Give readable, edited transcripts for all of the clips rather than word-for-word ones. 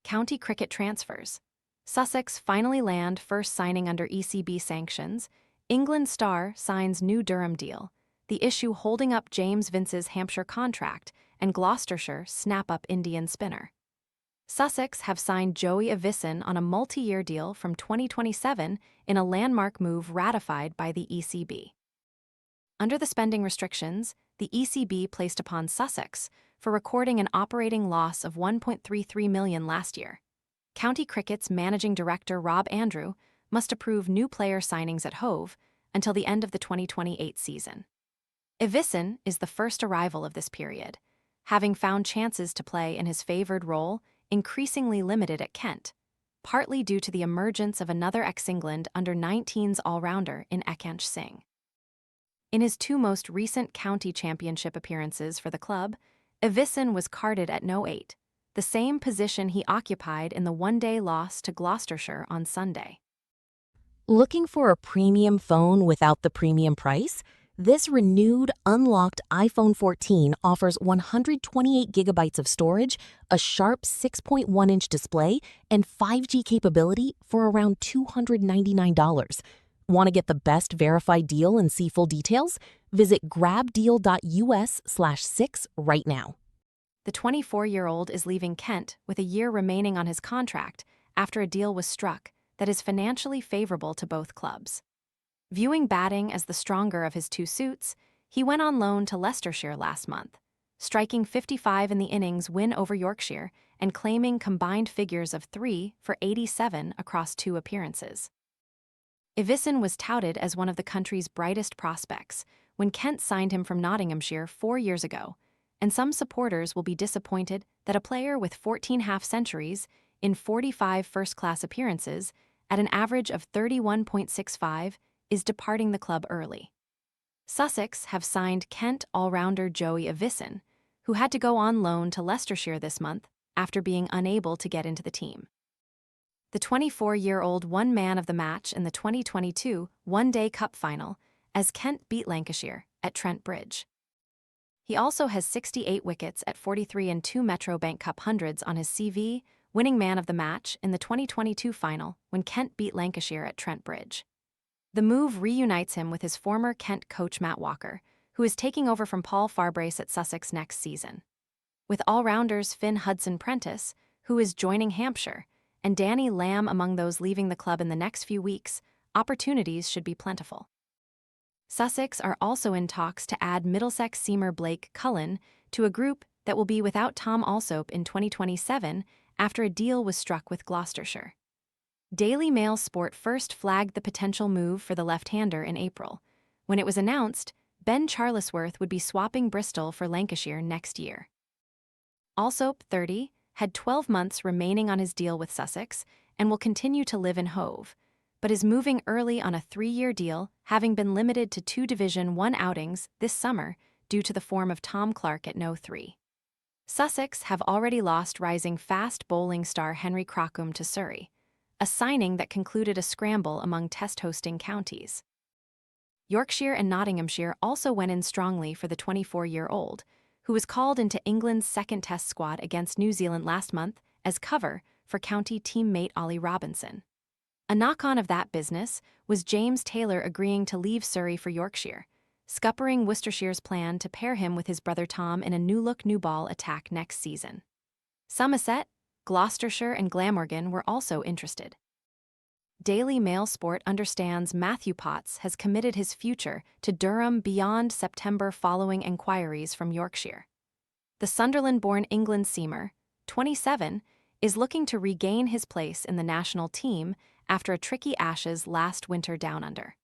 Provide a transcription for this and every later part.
County cricket transfers. Sussex finally land first signing under ECB sanctions. England star signs new Durham deal. The issue holding up James Vince's Hampshire contract, and Gloucestershire snap up Indian spinner. Sussex have signed Joey Evison on a multi-year deal from 2027 in a landmark move ratified by the ECB. Under the spending restrictions, the ECB placed upon Sussex for recording an operating loss of $1.33 million last year. County Cricket's managing director Rob Andrew must approve new player signings at Hove until the end of the 2028 season. Evison is the first arrival of this period, having found chances to play in his favoured role increasingly limited at Kent, partly due to the emergence of another ex-England under-19s all-rounder in Ekansh Singh. In his two most recent county championship appearances for the club, Evison was carded at no 8, the same position he occupied in the one-day loss to Gloucestershire on Sunday. Looking for a premium phone without the premium price? This renewed, unlocked iPhone 14 offers 128 gigabytes of storage, a sharp 6.1-inch display, and 5G capability for around $299. Want to get the best verified deal and see full details? Visit grabdeal.us/6 right now. The 24-year-old is leaving Kent with a year remaining on his contract after a deal was struck that is financially favorable to both clubs. Viewing batting as the stronger of his two suits, he went on loan to Leicestershire last month, striking 55 in the innings win over Yorkshire and claiming combined figures of 3 for 87 across 2 appearances. Evison was touted as one of the country's brightest prospects when Kent signed him from Nottinghamshire 4 years ago, and some supporters will be disappointed that a player with 14 half-centuries in 45 first-class appearances at an average of 31.65 is departing the club early. Sussex have signed Kent all-rounder Joey Evison, who had to go on loan to Leicestershire this month after being unable to get into the team. The 24-year-old won man of the match in the 2022 One-Day Cup final as Kent beat Lancashire at Trent Bridge. He also has 68 wickets at 43 and 2 Metro Bank Cup hundreds on his CV, winning man of the match in the 2022 final when Kent beat Lancashire at Trent Bridge. The move reunites him with his former Kent coach Matt Walker, who is taking over from Paul Farbrace at Sussex next season. With all-rounders Finn Hudson-Prentice, who is joining Hampshire, and Danny Lamb among those leaving the club in the next few weeks, opportunities should be plentiful. Sussex are also in talks to add Middlesex seamer Blake Cullen to a group that will be without Tom Alsop in 2027 after a deal was struck with Gloucestershire. Daily Mail Sport first flagged the potential move for the left-hander in April, when it was announced Ben Charlesworth would be swapping Bristol for Lancashire next year. Alsop, 30, had 12 months remaining on his deal with Sussex and will continue to live in Hove, but is moving early on a 3-year deal, having been limited to 2 Division 1 outings this summer due to the form of Tom Clark at no 3. Sussex have already lost rising fast bowling star Henry Crocombe to Surrey, a signing that concluded a scramble among test-hosting counties. Yorkshire and Nottinghamshire also went in strongly for the 24-year-old, who was called into England's second test squad against New Zealand last month as cover for county teammate Ollie Robinson. A knock-on of that business was James Taylor agreeing to leave Surrey for Yorkshire, scuppering Worcestershire's plan to pair him with his brother Tom in a new-look, new-ball attack next season. Somerset, Gloucestershire and Glamorgan were also interested. Daily Mail Sport understands Matthew Potts has committed his future to Durham beyond September following enquiries from Yorkshire. The Sunderland-born England seamer, 27, is looking to regain his place in the national team after a tricky Ashes last winter down under.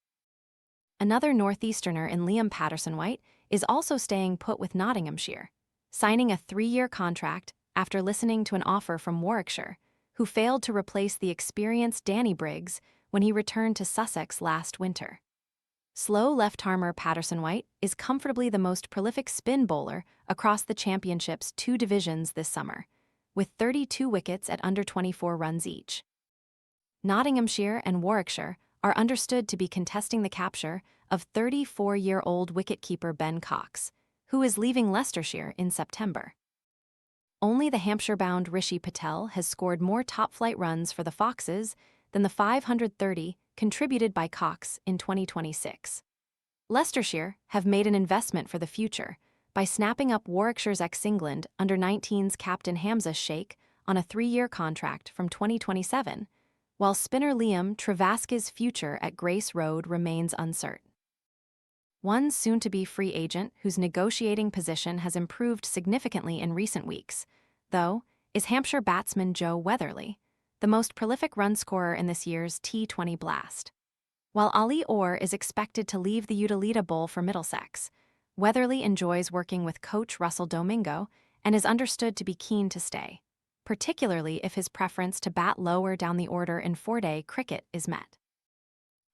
Another Northeasterner in Liam Patterson-White is also staying put with Nottinghamshire, signing a 3-year contract after listening to an offer from Warwickshire, who failed to replace the experienced Danny Briggs when he returned to Sussex last winter. Slow left-armer Patterson-White is comfortably the most prolific spin bowler across the championship's 2 divisions this summer, with 32 wickets at under 24 runs each. Nottinghamshire and Warwickshire are understood to be contesting the capture of 34-year-old wicketkeeper Ben Cox, who is leaving Leicestershire in September. only the Hampshire-bound Rishi Patel has scored more top-flight runs for the Foxes than the 530 contributed by Cox in 2026. Gloucestershire have made an investment for the future by snapping up Warwickshire's ex-England under-19s captain Hamza Sheikh on a 3-year contract from 2027, while spinner Liam Travasky's future at Grace Road remains uncertain. One soon-to-be free agent whose negotiating position has improved significantly in recent weeks, though, is Hampshire batsman Joe Weatherly, the most prolific run scorer in this year's T20 Blast. While Ali Orr is expected to leave the Utilita Bowl for Middlesex, Weatherly enjoys working with coach Russell Domingo and is understood to be keen to stay, particularly if his preference to bat lower down the order in 4-day cricket is met.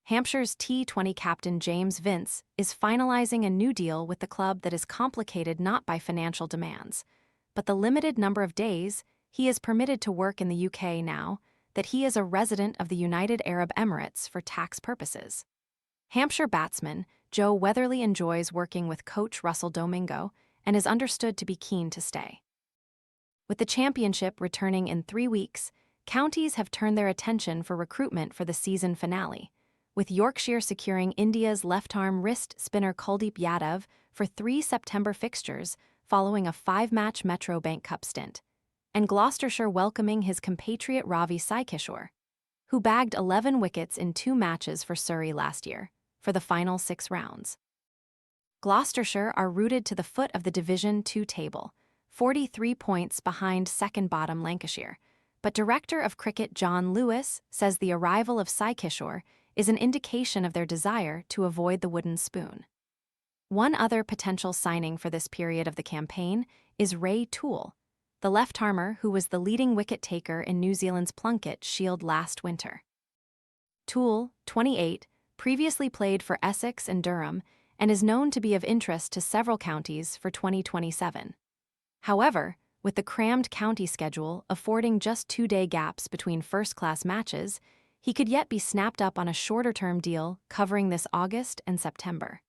Hampshire's T20 captain James Vince is finalizing a new deal with the club that is complicated not by financial demands, but the limited number of days he is permitted to work in the UK now that he is a resident of the United Arab Emirates for tax purposes. Hampshire batsman Joe Weatherly enjoys working with coach Russell Domingo and is understood to be keen to stay. With the championship returning in 3 weeks, counties have turned their attention for recruitment for the season finale, with Yorkshire securing India's left-arm wrist spinner Kuldeep Yadav for 3 September fixtures following a 5-match Metro Bank Cup stint, and Gloucestershire welcoming his compatriot Ravi Saikishore, who bagged 11 wickets in 2 matches for Surrey last year, for the final 6 rounds. Gloucestershire are rooted to the foot of the Division 2 table, 43 points behind second-bottom Lancashire, but Director of Cricket John Lewis says the arrival of Saikishore is an indication of their desire to avoid the wooden spoon. One other potential signing for this period of the campaign is Ray Toole, the left-armer who was the leading wicket-taker in New Zealand's Plunket Shield last winter. Toole, 28, previously played for Essex and Durham and is known to be of interest to several counties for 2027. However, with the crammed county schedule affording just 2-day gaps between first-class matches, he could yet be snapped up on a shorter-term deal covering this August and September.